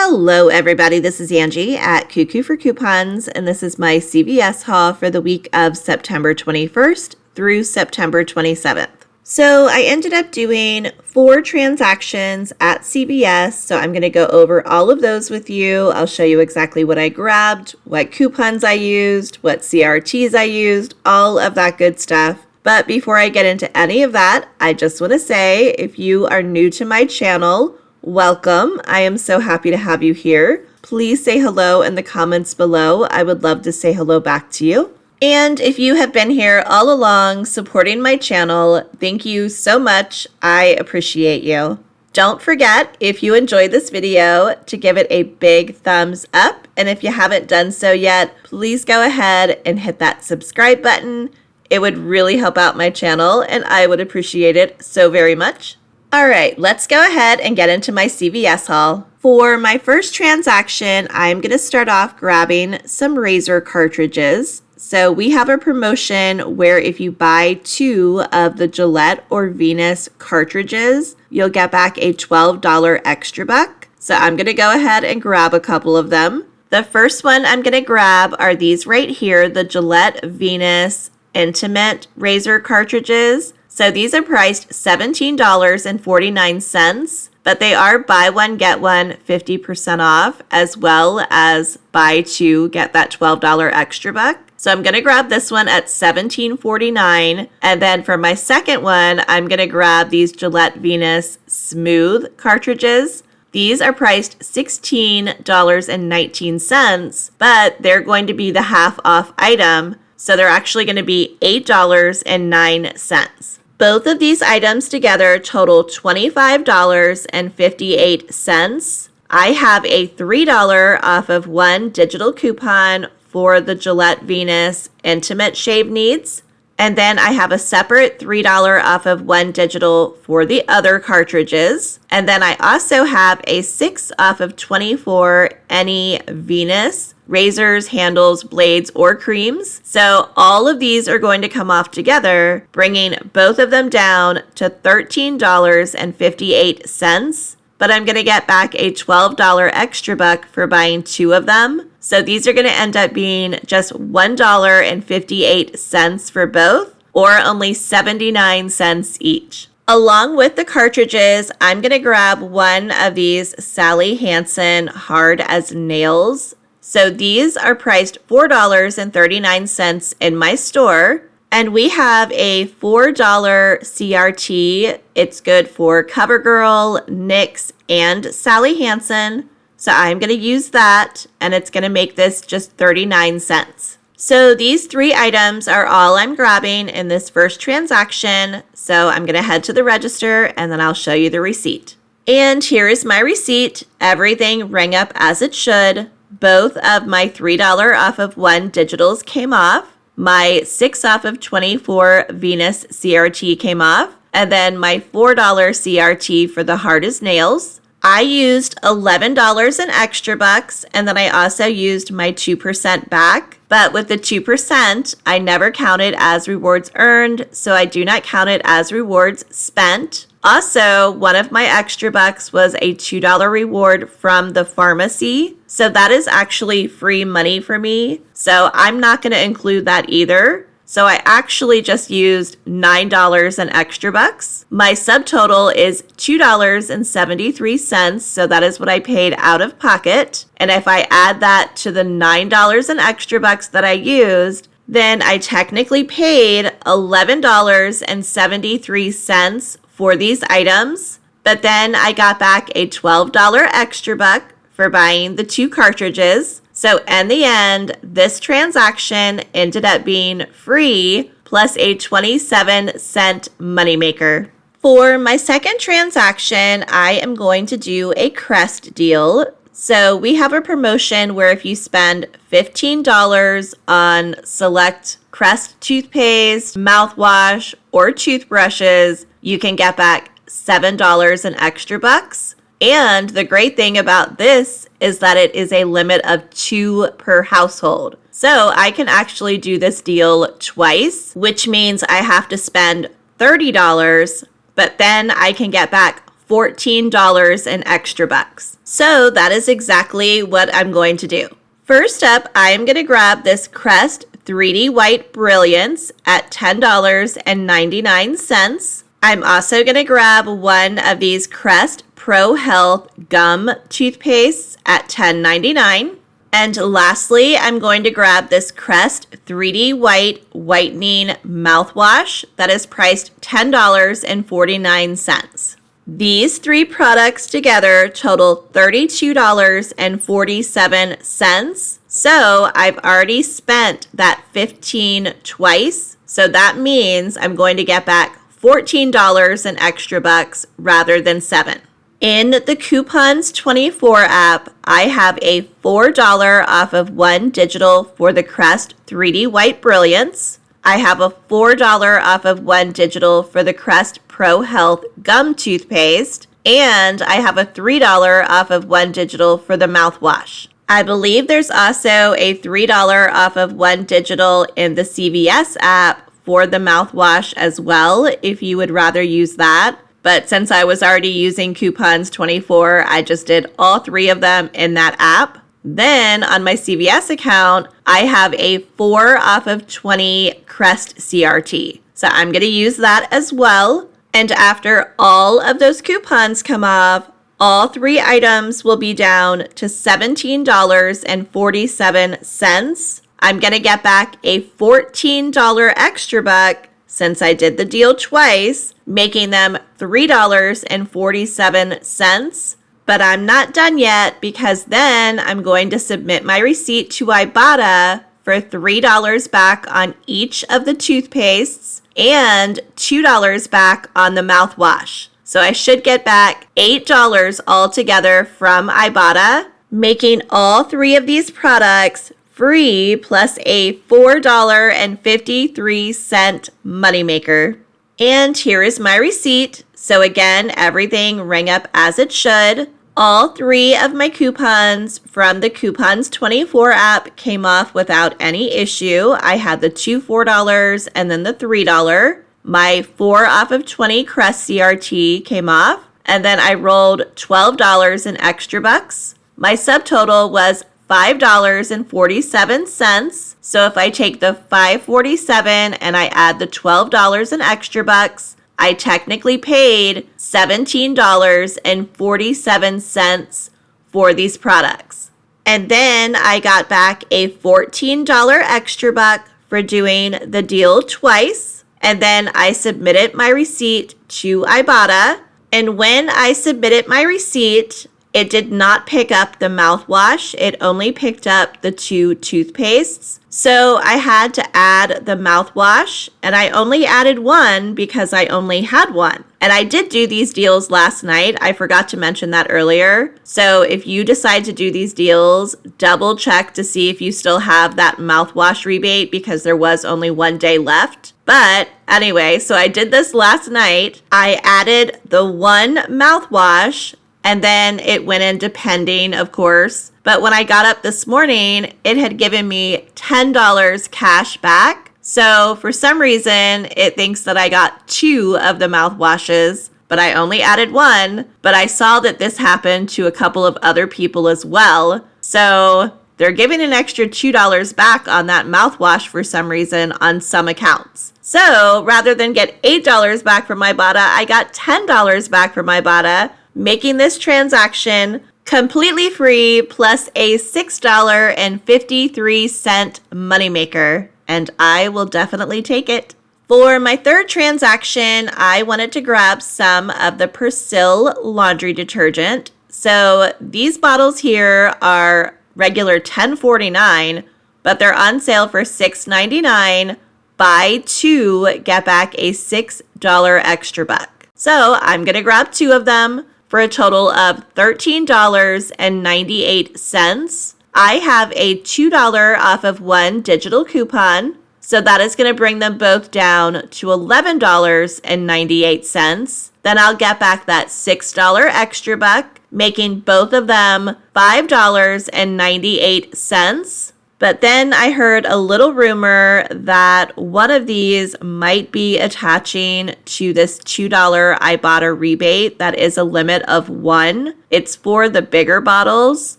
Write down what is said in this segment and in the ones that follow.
Hello everybody, this is Angie at Cuckoo for Coupons, and this is my CVS haul for the week of September 21st through September 27th. So I ended up doing 4 transactions at CVS, so I'm going to go over all of those with you. I'll show you exactly what I grabbed, what coupons I used, what CRTs I used, all of that good stuff. But before I get into any of that, I just want to say, if you are new to my channel, welcome. I am so happy to have you here. Please say hello in the comments below. I would love to say hello back to you. And if you have been here all along supporting my channel, thank you so much. I appreciate you. Don't forget, if you enjoyed this video, to give it a big thumbs up. And if you haven't done so yet, please go ahead and hit that subscribe button. It would really help out my channel and I would appreciate it so very much. All right, let's go ahead and get into my CVS haul. For my first transaction, I'm going to start off grabbing some razor cartridges. So we have a promotion where if you buy 2 of the Gillette or Venus cartridges, you'll get back a $12 extra buck. So I'm going to go ahead and grab a couple of them. The first one I'm going to grab are these right here, the Gillette Venus Intimate razor cartridges. So these are priced $17.49, but they are buy one, get one 50% off, as well as buy 2, get that $12 extra buck. So I'm going to grab this one at $17.49. And then for my second one, I'm going to grab these Gillette Venus Smooth cartridges. These are priced $16.19, but they're going to be the half off item. So they're actually going to be $8.09. Both of these items together total $25.58. I have a $3 off of one digital coupon for the Gillette Venus Intimate Shave Needs. And then I have a separate $3 off of one digital for the other cartridges. And then I also have a 6 off of 24 any Venus razors, handles, blades, or creams. So all of these are going to come off together, bringing both of them down to $13.58. But I'm going to get back a $12 extra buck for buying 2 of them. So these are going to end up being just $1.58 for both, or only 79 cents each. Along with the cartridges, I'm going to grab one of these Sally Hansen Hard as Nails. So these are priced $4.39 in my store. And we have a $4 CRT. It's good for CoverGirl, NYX, and Sally Hansen. So I'm going to use that, and it's going to make this just 39 cents. So these 3 items are all I'm grabbing in this first transaction. So I'm going to head to the register, and then I'll show you the receipt. And here is my receipt. Everything rang up as it should. Both of my $3 off of one digitals came off. My 6 off of 24 Venus CRT came off. And then my $4 CRT for the Hard as Nails. I used $11 in extra bucks, and then I also used my 2% back. But with the 2%, I never count it as rewards earned, so I do not count it as rewards spent. Also, one of my extra bucks was a $2 reward from the pharmacy. So that is actually free money for me. So I'm not going to include that either. So I actually just used $9 in extra bucks. My subtotal is $2.73. So that is what I paid out of pocket. And if I add that to the $9 in extra bucks that I used, then I technically paid $11.73 for these items. But then I got back a $12 extra buck for buying the 2 cartridges. So in the end, this transaction ended up being free plus a 27-cent moneymaker. For my second transaction, I am going to do a Crest deal. So we have a promotion where if you spend $15 on select Crest toothpaste, mouthwash, or toothbrushes, you can get back $7 in extra bucks. And the great thing about this is that it is a limit of 2 per household. So I can actually do this deal twice, which means I have to spend $30, but then I can get back $14 in extra bucks. So that is exactly what I'm going to do. First up, I am going to grab this Crest 3D White Brilliance at $10.99. I'm also going to grab one of these Crest Pro Health Gum Toothpastes at $10.99. And lastly, I'm going to grab this Crest 3D White Whitening Mouthwash that is priced $10.49. These three products together total $32.47. So I've already spent that $15 twice. So that means I'm going to get back $14 in extra bucks rather than $7. In the Coupons 24 app, I have a $4 off of one digital for the Crest 3D White Brilliance. I have a $4 off of one digital for the Crest Pro Health Gum Toothpaste. And I have a $3 off of one digital for the mouthwash. I believe there's also a $3 off of one digital in the CVS app for the mouthwash as well, if you would rather use that. But since I was already using Coupons 24, I just did all three of them in that app. Then on my CVS account, I have a 4 off of 20 Crest CRT. So I'm going to use that as well. And after all of those coupons come off, all three items will be down to $17.47. I'm going to get back a $14 extra buck since I did the deal twice, making them $3.47. But I'm not done yet because then I'm going to submit my receipt to Ibotta for $3 back on each of the toothpastes and $2 back on the mouthwash. So I should get back $8 altogether from Ibotta, making all three of these products free plus a $4.53 moneymaker. And here is my receipt. So again, everything rang up as it should. All three of my coupons from the Coupons 24 app came off without any issue. I had the two $4 and then the $3. My 4 off of 20 Crest CRT came off. And then I rolled $12 in extra bucks. My subtotal was $5.47. So if I take the $5.47 and I add the $12 in extra bucks, I technically paid $17.47 for these products. And then I got back a $14 extra buck for doing the deal twice. And then I submitted my receipt to Ibotta. And when I submitted my receipt, it did not pick up the mouthwash. It only picked up the two toothpastes. So I had to add the mouthwash, and I only added one because I only had one. And I did do these deals last night. I forgot to mention that earlier. So if you decide to do these deals, double check to see if you still have that mouthwash rebate because there was only one day left. But anyway, so I did this last night. I added the one mouthwash, and then it went in depending, of course. But when I got up this morning, it had given me $10 cash back. So for some reason, it thinks that I got 2 of the mouthwashes, but I only added 1. But I saw that this happened to a couple of other people as well. So they're giving an extra $2 back on that mouthwash for some reason on some accounts. So rather than get $8 back from Ibotta, I got $10 back from Ibotta, making this transaction completely free plus a $6.53 moneymaker. And I will definitely take it. For my third transaction, I wanted to grab some of the Persil laundry detergent. So these bottles here are regular $10.49, but they're on sale for $6.99. Buy 2, get back a $6 extra buck. So I'm going to grab 2 of them for a total of $13.98. I have a $2 off of one digital coupon, so that is going to bring them both down to $11.98. Then I'll get back that $6 extra buck, making both of them $5.98. But then I heard a little rumor that one of these might be attaching to this $2 Ibotta rebate that is a limit of 1. It's for the bigger bottles,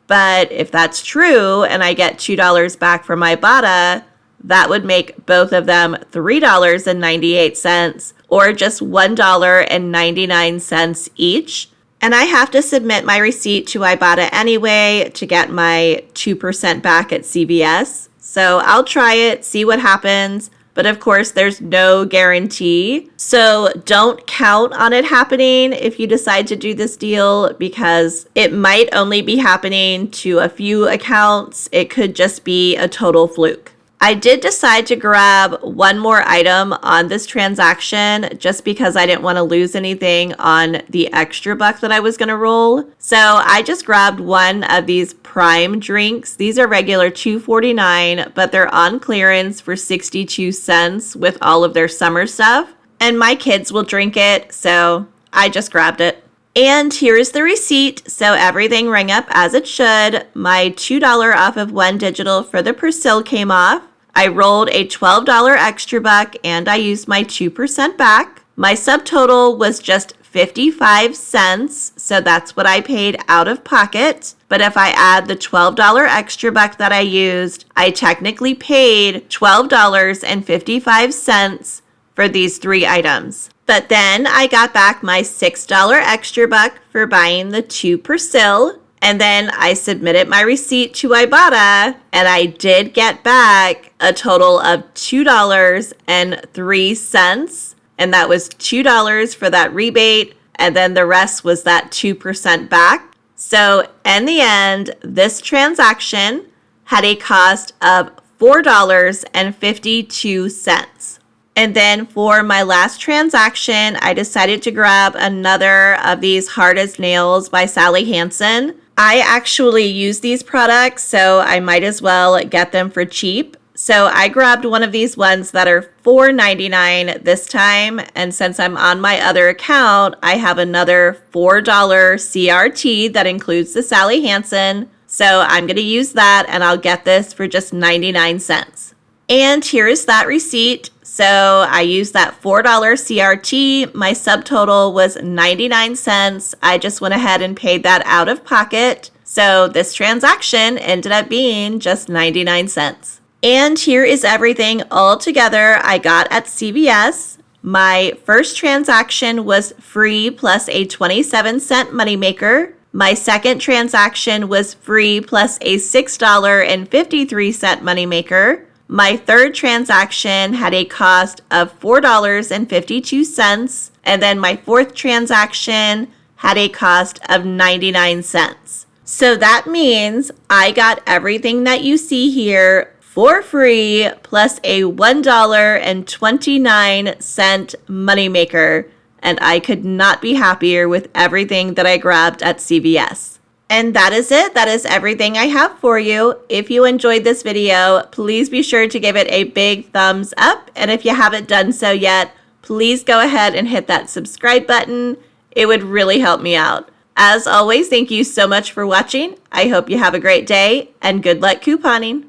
but if that's true and I get $2 back from Ibotta, that would make both of them $3.98 or just $1.99 each. And I have to submit my receipt to Ibotta anyway to get my 2% back at CVS. So I'll try it, see what happens. But of course, there's no guarantee. So don't count on it happening if you decide to do this deal, because it might only be happening to a few accounts. It could just be a total fluke. I did decide to grab one more item on this transaction just because I didn't want to lose anything on the extra buck that I was going to roll. So I just grabbed one of these Prime drinks. These are regular $2.49, but they're on clearance for 62 cents with all of their summer stuff. And my kids will drink it, so I just grabbed it. And here's the receipt, so everything rang up as it should. My $2 off of one digital for the Persil came off. I rolled a $12 extra buck and I used my 2% back. My subtotal was just 55 cents, so that's what I paid out of pocket. But if I add the $12 extra buck that I used, I technically paid $12.55 for these 3 items. But then I got back my $6 extra buck for buying the 2 Persil, and then I submitted my receipt to Ibotta, and I did get back a total of $2.03, and that was $2 for that rebate, and then the rest was that 2% back. So in the end, this transaction had a cost of $4.52. And then for my last transaction, I decided to grab another of these Hard as Nails by Sally Hansen. I actually use these products, so I might as well get them for cheap. So I grabbed one of these ones that are $4.99 this time. And since I'm on my other account, I have another $4 CRT that includes the Sally Hansen. So I'm going to use that, and I'll get this for just 99 cents. And here is that receipt. So I used that $4 CRT. My subtotal was 99 cents. I just went ahead and paid that out of pocket. So this transaction ended up being just 99 cents. And here is everything all together I got at CVS. My first transaction was free plus a 27-cent moneymaker. My second transaction was free plus a $6.53 moneymaker. My third transaction had a cost of $4.52, and then my fourth transaction had a cost of 99 cents. So that means I got everything that you see here for free plus a $1.29 moneymaker, and I could not be happier with everything that I grabbed at CVS. And that is it. That is everything I have for you. If you enjoyed this video, please be sure to give it a big thumbs up. And if you haven't done so yet, please go ahead and hit that subscribe button. It would really help me out. As always, thank you so much for watching. I hope you have a great day and good luck couponing.